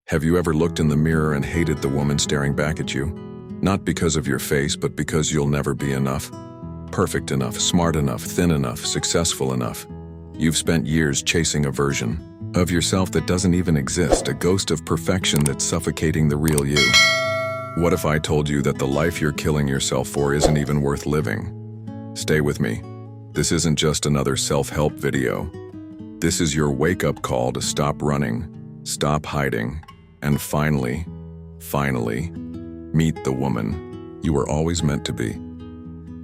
Have you ever looked in the mirror and hated the woman staring back at you? Not because of your face, but because you'll never be enough. Perfect enough, smart enough, thin enough, successful enough. You've spent years chasing a version of yourself that doesn't even exist, a ghost of perfection that's suffocating the real you. What if I told you that the life you're killing yourself for isn't even worth living? Stay with me. This isn't just another self-help video. This is your wake-up call to stop running, stop hiding, and finally, meet the woman you were always meant to be.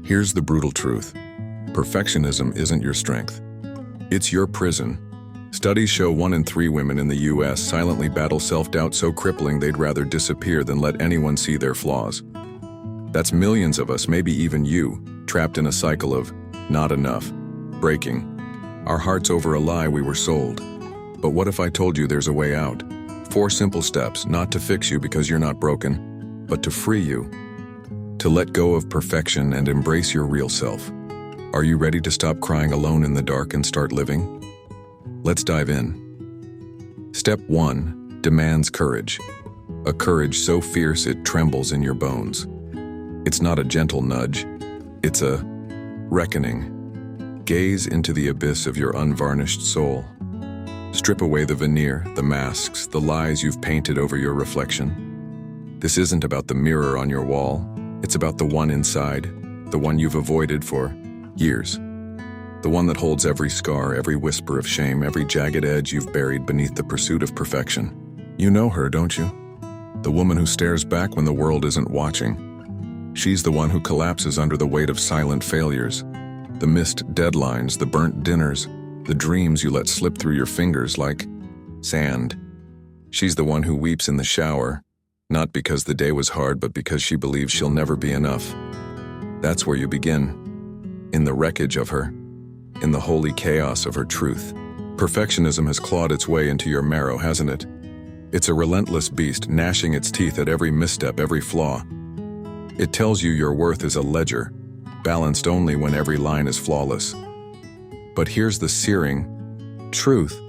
Here's the brutal truth. Perfectionism isn't your strength. It's your prison. Studies show 1 in 3 women in the US silently battle self-doubt so crippling they'd rather disappear than let anyone see their flaws. That's millions of us, maybe even you, trapped in a cycle of not enough, breaking our hearts over a lie we were sold. But what if I told you there's a way out? 4 simple steps, not to fix you because you're not broken, but to free you, to let go of perfection and embrace your real self. Are you ready to stop crying alone in the dark and start living? Let's dive in. Step 1 demands courage. A courage so fierce it trembles in your bones. It's not a gentle nudge, it's a reckoning. Gaze into the abyss of your unvarnished soul. Strip away the veneer, the masks, the lies you've painted over your reflection. This isn't about the mirror on your wall. It's about the one inside, the one you've avoided for years. The one that holds every scar, every whisper of shame, every jagged edge you've buried beneath the pursuit of perfection. You know her, don't you? The woman who stares back when the world isn't watching. She's the one who collapses under the weight of silent failures, the missed deadlines, the burnt dinners, the dreams you let slip through your fingers like sand. She's the one who weeps in the shower, not because the day was hard, but because she believes she'll never be enough. That's where you begin, in the wreckage of her, in the holy chaos of her truth. Perfectionism has clawed its way into your marrow, hasn't it? It's a relentless beast, gnashing its teeth at every misstep, every flaw. It tells you your worth is a ledger, balanced only when every line is flawless. But here's the searing truth.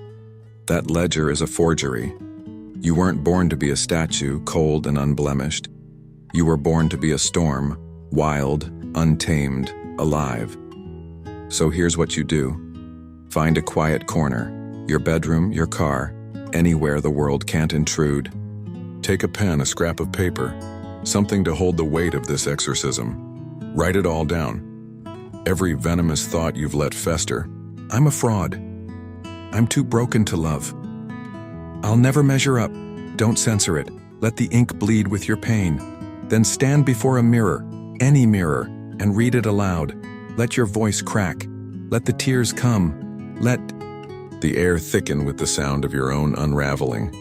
That ledger is a forgery. You weren't born to be a statue, cold and unblemished. You were born to be a storm, wild, untamed, alive. So here's what you do. Find a quiet corner, your bedroom, your car, anywhere the world can't intrude. Take a pen, a scrap of paper, something to hold the weight of this exorcism. Write it all down. Every venomous thought you've let fester. I'm a fraud. I'm too broken to love. I'll never measure up. Don't censor it. Let the ink bleed with your pain. Then stand before a mirror, any mirror, and read it aloud. Let your voice crack. Let the tears come. Let the air thicken with the sound of your own unraveling.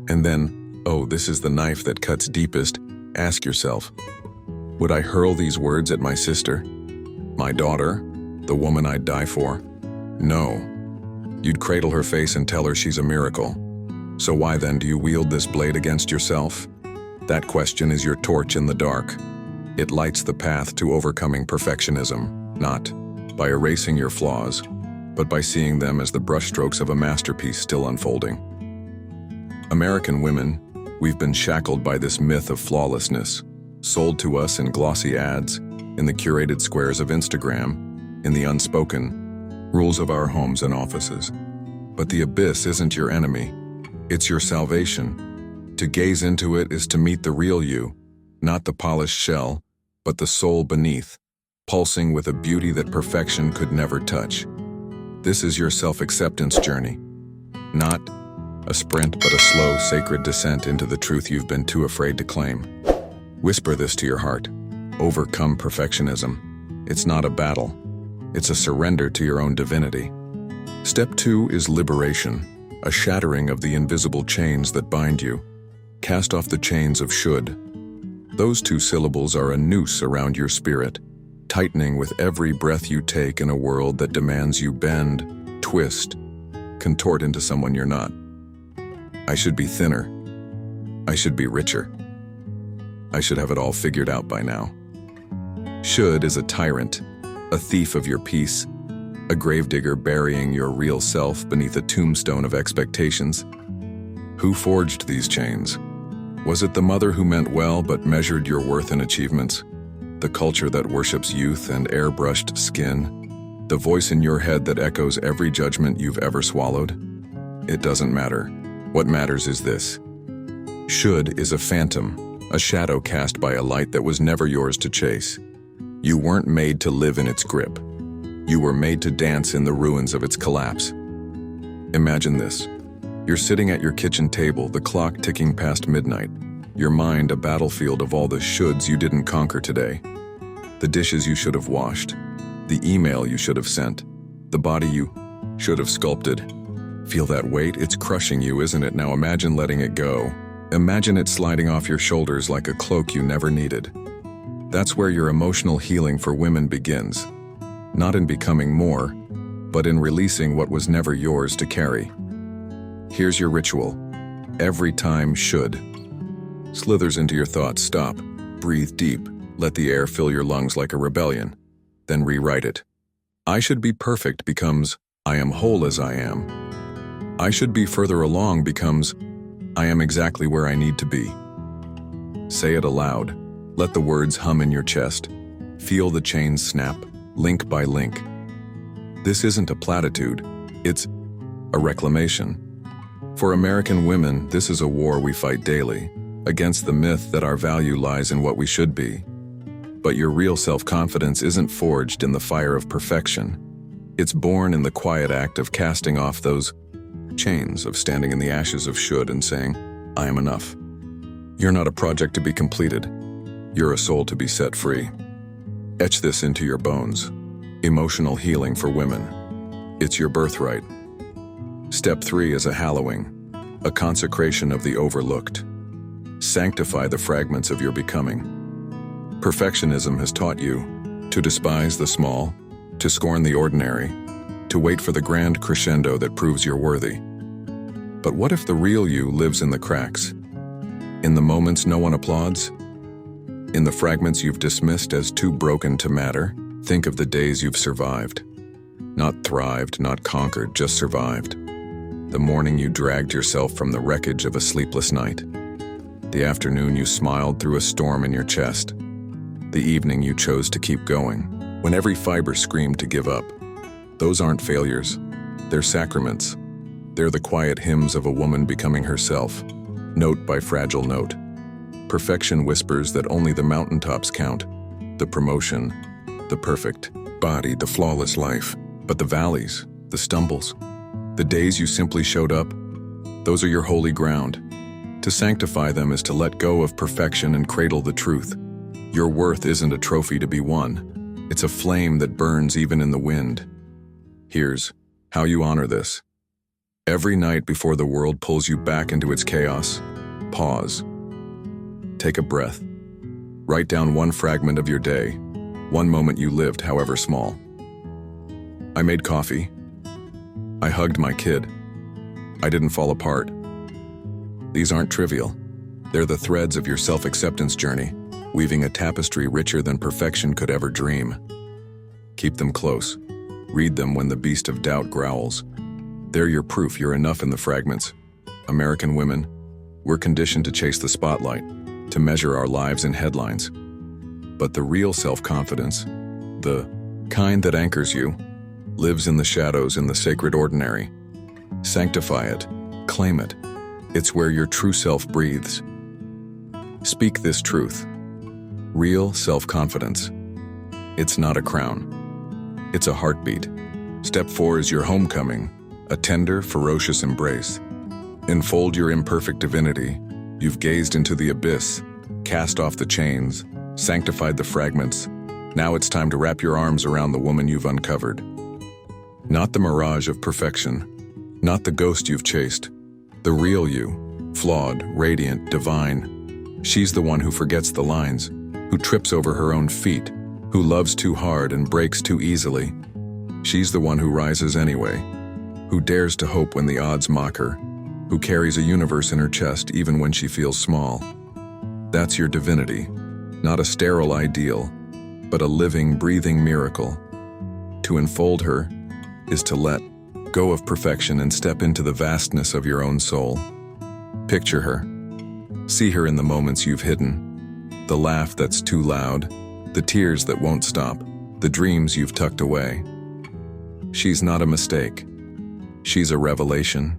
And then, oh, this is the knife that cuts deepest. Ask yourself, would I hurl these words at my sister? My daughter? The woman I'd die for? No. You'd cradle her face and tell her she's a miracle. So why then do you wield this blade against yourself? That question is your torch in the dark. It lights the path to overcoming perfectionism, not by erasing your flaws, but by seeing them as the brushstrokes of a masterpiece still unfolding. American women, we've been shackled by this myth of flawlessness, sold to us in glossy ads, in the curated squares of Instagram, in the unspoken rules of our homes and offices. But the abyss isn't your enemy, it's your salvation. To gaze into it is to meet the real you, not the polished shell, but the soul beneath, pulsing with a beauty that perfection could never touch. This is your self-acceptance journey, not a sprint, but a slow, sacred descent into the truth you've been too afraid to claim. Whisper this to your heart. Overcome perfectionism. It's not a battle. It's a surrender to your own divinity. Step 2 is liberation, a shattering of the invisible chains that bind you. Cast off the chains of should. Those 2 syllables are a noose around your spirit, tightening with every breath you take in a world that demands you bend, twist, contort into someone you're not. I should be thinner. I should be richer. I should have it all figured out by now. Should is a tyrant, a thief of your peace, a gravedigger burying your real self beneath a tombstone of expectations. Who forged these chains? Was it the mother who meant well but measured your worth in achievements? The culture that worships youth and airbrushed skin? The voice in your head that echoes every judgment you've ever swallowed? It doesn't matter. What matters is this. Should is a phantom, a shadow cast by a light that was never yours to chase. You weren't made to live in its grip. You were made to dance in the ruins of its collapse. Imagine this. You're sitting at your kitchen table, the clock ticking past midnight. Your mind a battlefield of all the shoulds you didn't conquer today. The dishes you should have washed. The email you should have sent. The body you should have sculpted. Feel that weight? It's crushing you, isn't it? Now imagine letting it go. Imagine it sliding off your shoulders like a cloak you never needed. That's where your emotional healing for women begins. Not in becoming more, but in releasing what was never yours to carry. Here's your ritual. Every time should slithers into your thoughts, stop, breathe deep, let the air fill your lungs like a rebellion. Then rewrite it. I should be perfect becomes I am whole as I am. I should be further along becomes I am exactly where I need to be. Say it aloud. Let the words hum in your chest. Feel the chains snap, link by link. This isn't a platitude, it's a reclamation. For American women, this is a war we fight daily, against the myth that our value lies in what we should be. But your real self-confidence isn't forged in the fire of perfection. It's born in the quiet act of casting off those chains, of standing in the ashes of should and saying, I am enough. You're not a project to be completed. You're a soul to be set free. Etch this into your bones. Emotional healing for women. It's your birthright. Step 3 is a hallowing, a consecration of the overlooked. Sanctify the fragments of your becoming. Perfectionism has taught you to despise the small, to scorn the ordinary, to wait for the grand crescendo that proves you're worthy. But what if the real you lives in the cracks? In the moments no one applauds? In the fragments you've dismissed as too broken to matter? Think of the days you've survived. Not thrived, not conquered, just survived. The morning you dragged yourself from the wreckage of a sleepless night. The afternoon you smiled through a storm in your chest. The evening you chose to keep going, when every fiber screamed to give up. Those aren't failures. They're sacraments. They're the quiet hymns of a woman becoming herself, note by fragile note. Perfection whispers that only the mountaintops count, the promotion, the perfect body, the flawless life. But the valleys, the stumbles, the days you simply showed up, those are your holy ground. To sanctify them is to let go of perfection and cradle the truth. Your worth isn't a trophy to be won. It's a flame that burns even in the wind. Here's how you honor this. Every night before the world pulls you back into its chaos, pause. Take a breath. Write down one fragment of your day, one moment you lived, however small. I made coffee. I hugged my kid. I didn't fall apart. These aren't trivial. They're the threads of your self-acceptance journey, weaving a tapestry richer than perfection could ever dream. Keep them close. Read them when the beast of doubt growls. They're your proof you're enough in the fragments. American women, we're conditioned to chase the spotlight, to measure our lives in headlines. But the real self-confidence, the kind that anchors you, lives in the shadows, in the sacred ordinary. Sanctify it. Claim it. It's where your true self breathes. Speak this truth. Real self-confidence. It's not a crown. It's a heartbeat. Step 4 is your homecoming, a tender, ferocious embrace. Enfold your imperfect divinity. You've gazed into the abyss, cast off the chains, sanctified the fragments. Now it's time to wrap your arms around the woman you've uncovered. Not the mirage of perfection, not the ghost you've chased, the real you, flawed, radiant, divine. She's the one who forgets the lines, who trips over her own feet, who loves too hard and breaks too easily. She's the one who rises anyway, who dares to hope when the odds mock her, who carries a universe in her chest even when she feels small. That's your divinity, not a sterile ideal, but a living, breathing miracle. To enfold her is to let go of perfection and step into the vastness of your own soul. Picture her. See her in the moments you've hidden. The laugh that's too loud, the tears that won't stop, the dreams you've tucked away. She's not a mistake. She's a revelation.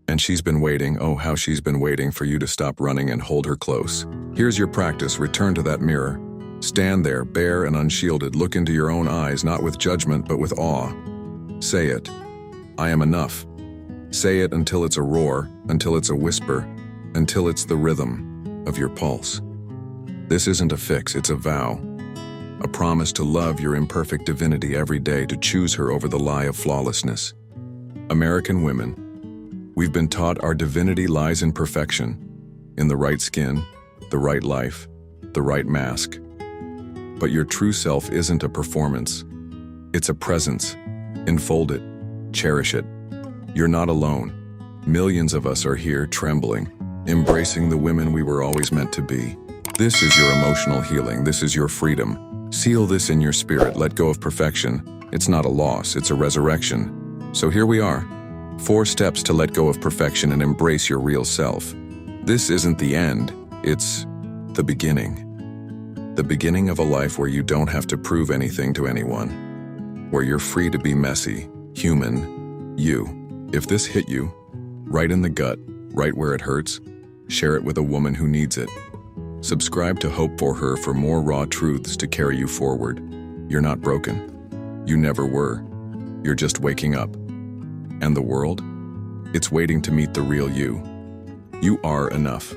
And she's been waiting, oh how she's been waiting for you to stop running and hold her close. Here's your practice, return to that mirror. Stand there, bare and unshielded, look into your own eyes, not with judgment but with awe. Say it. I am enough. Say it until it's a roar, until it's a whisper, until it's the rhythm of your pulse. This isn't a fix, it's a vow. A promise to love your imperfect divinity every day, to choose her over the lie of flawlessness. American women, we've been taught our divinity lies in perfection, in the right skin, the right life, the right mask. But your true self isn't a performance. It's a presence. Enfold it. Cherish it. You're not alone. Millions of us are here trembling, embracing the women we were always meant to be. This is your emotional healing. This is your freedom. Seal this in your spirit. Let go of perfection. It's not a loss, it's a resurrection. So here we are. 4 steps to let go of perfection and embrace your real self. This isn't the end, it's the beginning. The beginning of a life where you don't have to prove anything to anyone. Where you're free to be messy, human, you. If this hit you, right in the gut, right where it hurts, share it with a woman who needs it. Subscribe to Hope4Her for more raw truths to carry you forward. You're not broken. You never were. You're just waking up. And the world? It's waiting to meet the real you. You are enough.